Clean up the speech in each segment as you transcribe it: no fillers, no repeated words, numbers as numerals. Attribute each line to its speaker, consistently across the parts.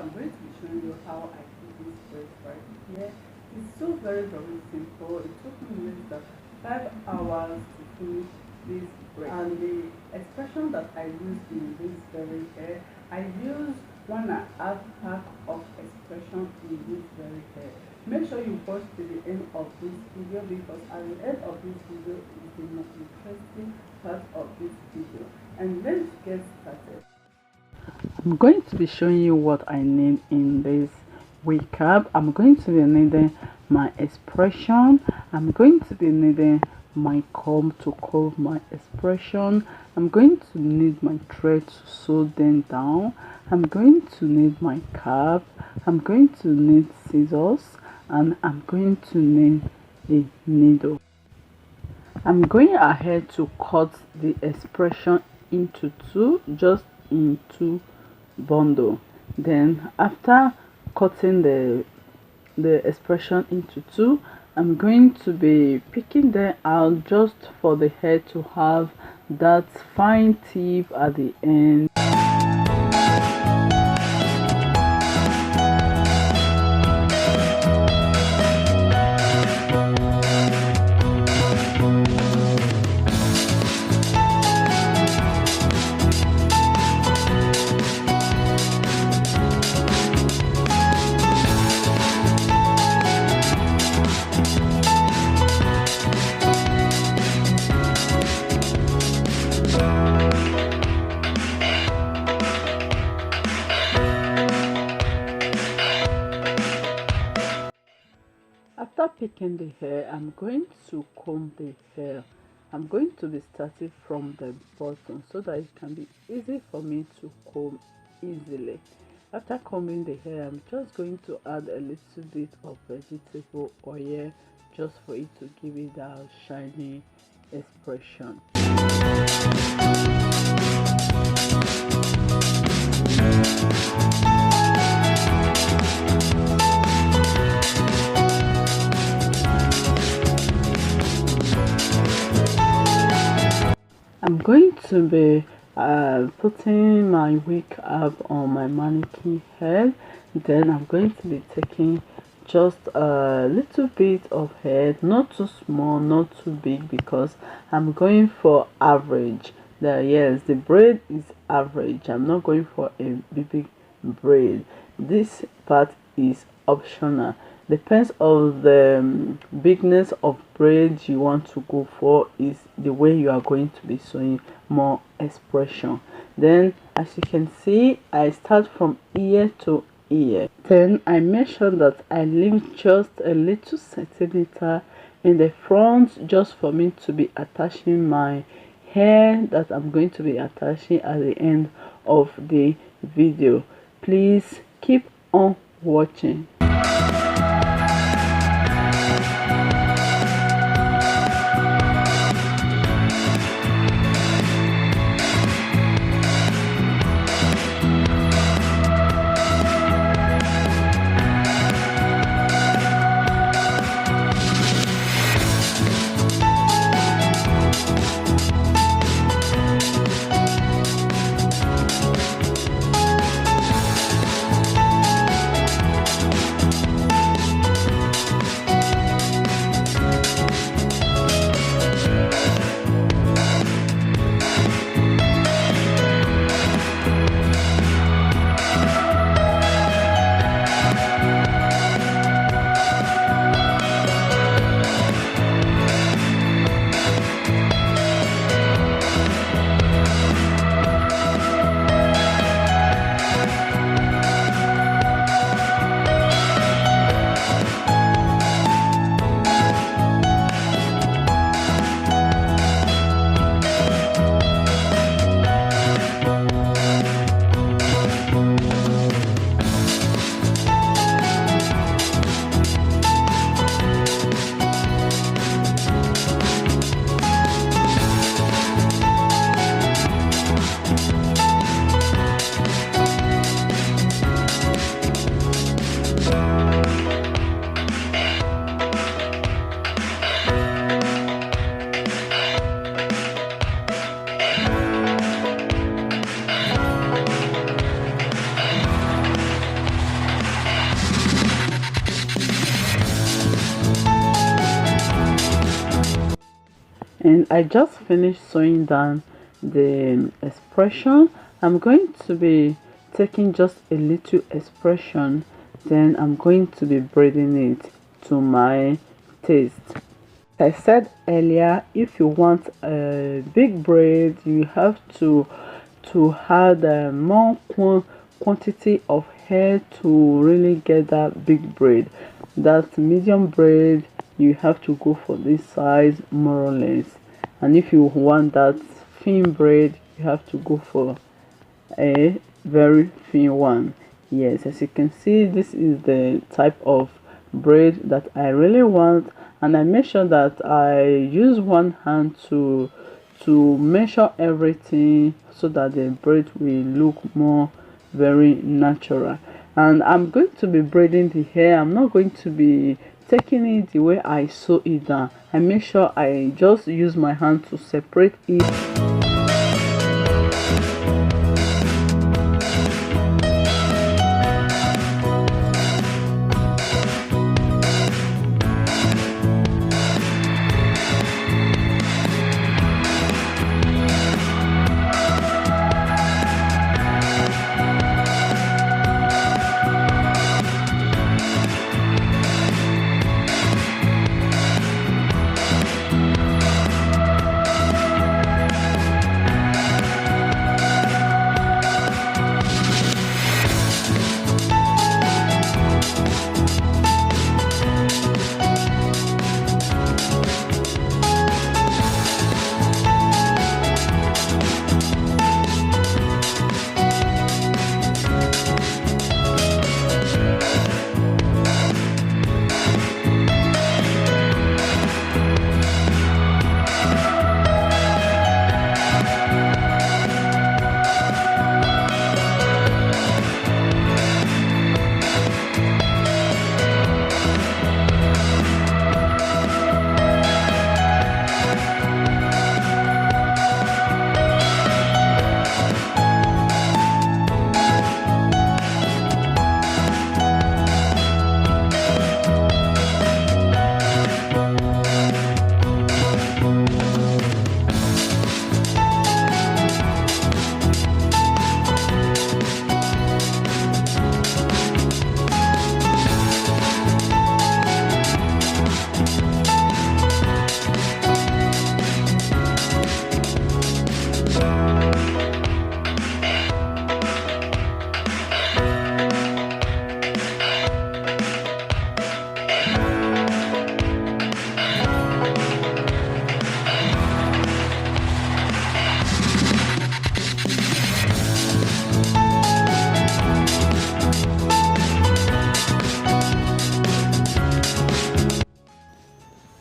Speaker 1: I'm going to be showing you how I do this braid right here. It's so very simple. It took me less than 5 hours to finish this braid, and the expression that I use in this very hair, I use 1.5 pack of expression in this very hair. Make sure you watch to the end of this video, because at the end of this video is the most interesting part of this video. And let's get started. I'm going to be showing you what I need in this wig cap. I'm going to be needing my expression. I'm going to be needing my comb to comb my expression. I'm going to need my thread to sew them down. I'm going to need my cap. I'm going to need scissors, and I'm going to need a needle. I'm going ahead to cut the expression into two, just in two bundle. Then after cutting the expression into two, I'm going to be picking them out just for the hair to have that fine tip at the end. After picking the hair, I'm going to comb the hair. I'm going to be starting from the bottom so that it can be easy for me to comb easily. After combing the hair, I'm just going to add a little bit of vegetable oil just for it to give it that shiny expression. I'm going to be putting my wig cap on my mannequin head. Then I'm going to be taking just a little bit of hair, not too small, not too big, because I'm going for average. Yes, the braid is average. I'm not going for a big braid. This part is optional. Depends on the bigness of braid you want to go for, is the way you are going to be sewing more expression. Then as you can see, I start from ear to ear. Then I make sure that I leave just a little centimeter in the front, just for me to be attaching my hair that I'm going to be attaching at the end of the video. Please keep on watching. And I just finished sewing down the expression. I'm going to be taking just a little expression, then I'm going to be braiding it to my taste. I said earlier, if you want a big braid, you have to add more quantity of hair to really get that big braid. That medium braid, you have to go for this size more or less, and if you want that thin braid, you have to go for a very thin one. Yes, as you can see, this is the type of braid that I really want, and I make sure that I use one hand to measure everything so that the braid will look more very natural. And I'm going to be braiding the hair. I'm not going to be taking it the way I sew it down. I make sure I just use my hand to separate it.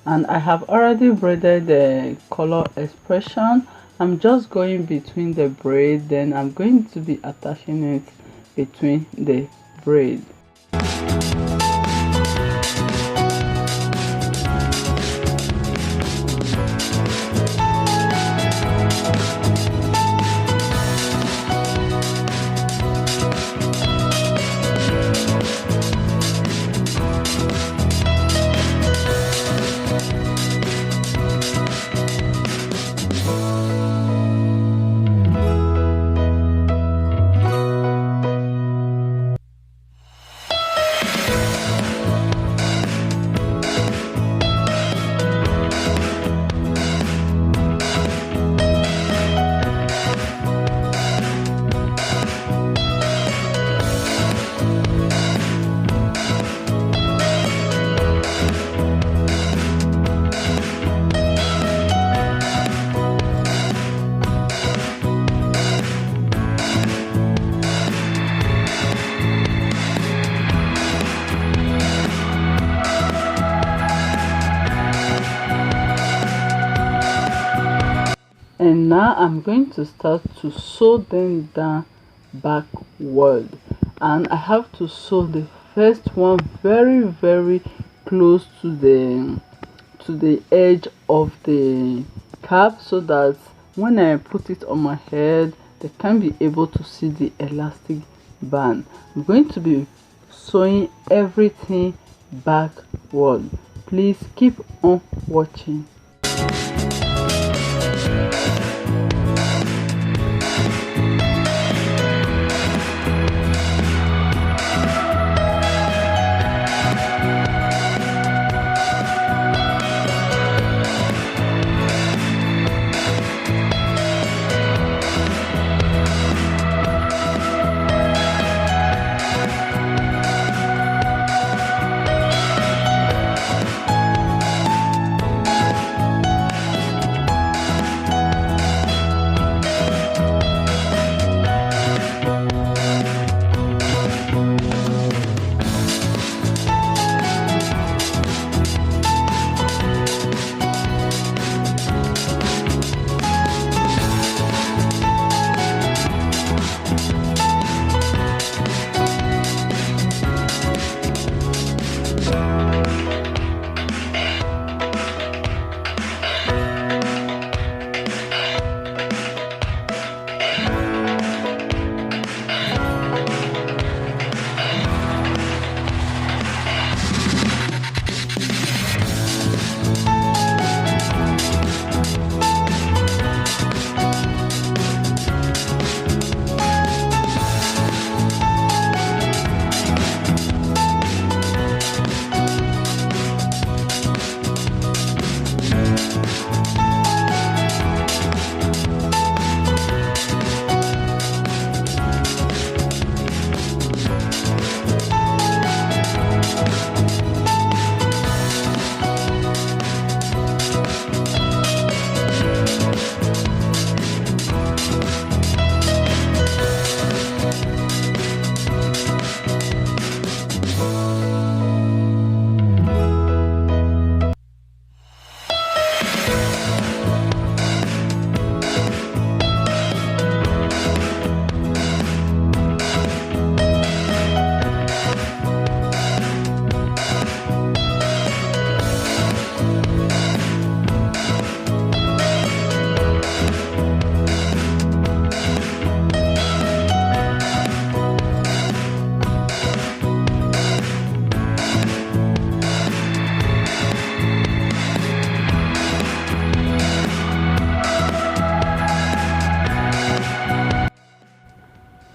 Speaker 1: And I have already braided the color expression. I'm just going between the braid, then I'm going to be attaching it between the braid. And now I'm going to start to sew them down backward, and I have to sew the first one very close to the edge of the cap, so that when I put it on my head they can be able to see the elastic band. I'm going to be sewing everything backward. Please keep on watching.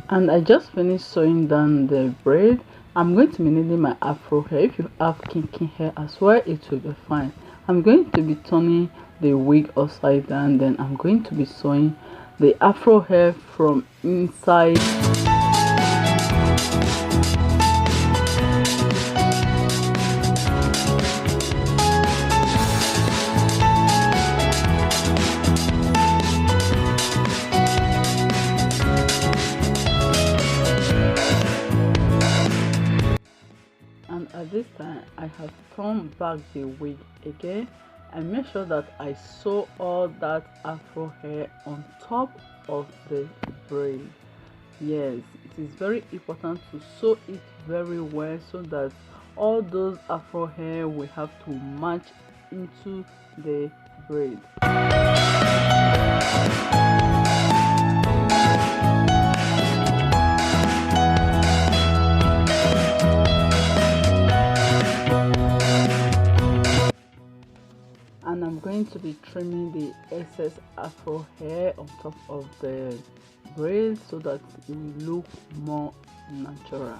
Speaker 1: And I just finished sewing down the braid. I'm going to be needing my afro hair. If you have kinky hair as well, it will be fine. I'm going to be turning the wig upside down, then I'm going to be sewing the afro hair from inside. And at this time I have turned back the wig again. I make sure that I sew all that afro hair on top of the braid. Yes, it is very important to sew it very well so that all those afro hair will have to match into the braid. And I'm going to be trimming the excess afro hair on top of the braid so that it will look more natural.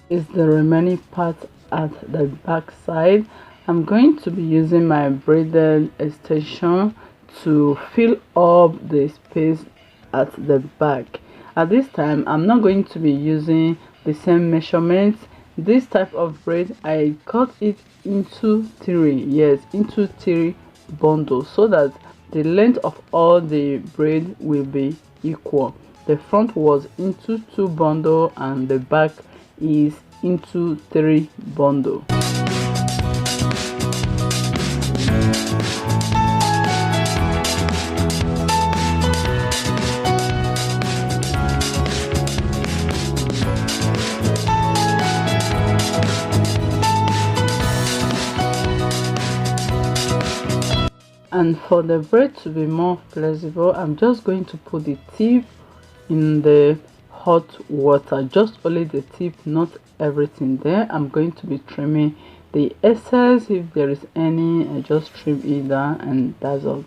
Speaker 1: Is the remaining part at the back side. I'm going to be using my braided extension to fill up the space at the back. At this time I'm not going to be using the same measurements. This type of braid I cut it into into three bundles so that the length of all the braid will be equal. The front was into 2 bundles and the back is into 3 bundles. And for the braid to be more flexible, I'm just going to put the tip in the hot water, just only the tip, not everything there. I'm going to be trimming the excess. If there is any, I just trim it down and that's all.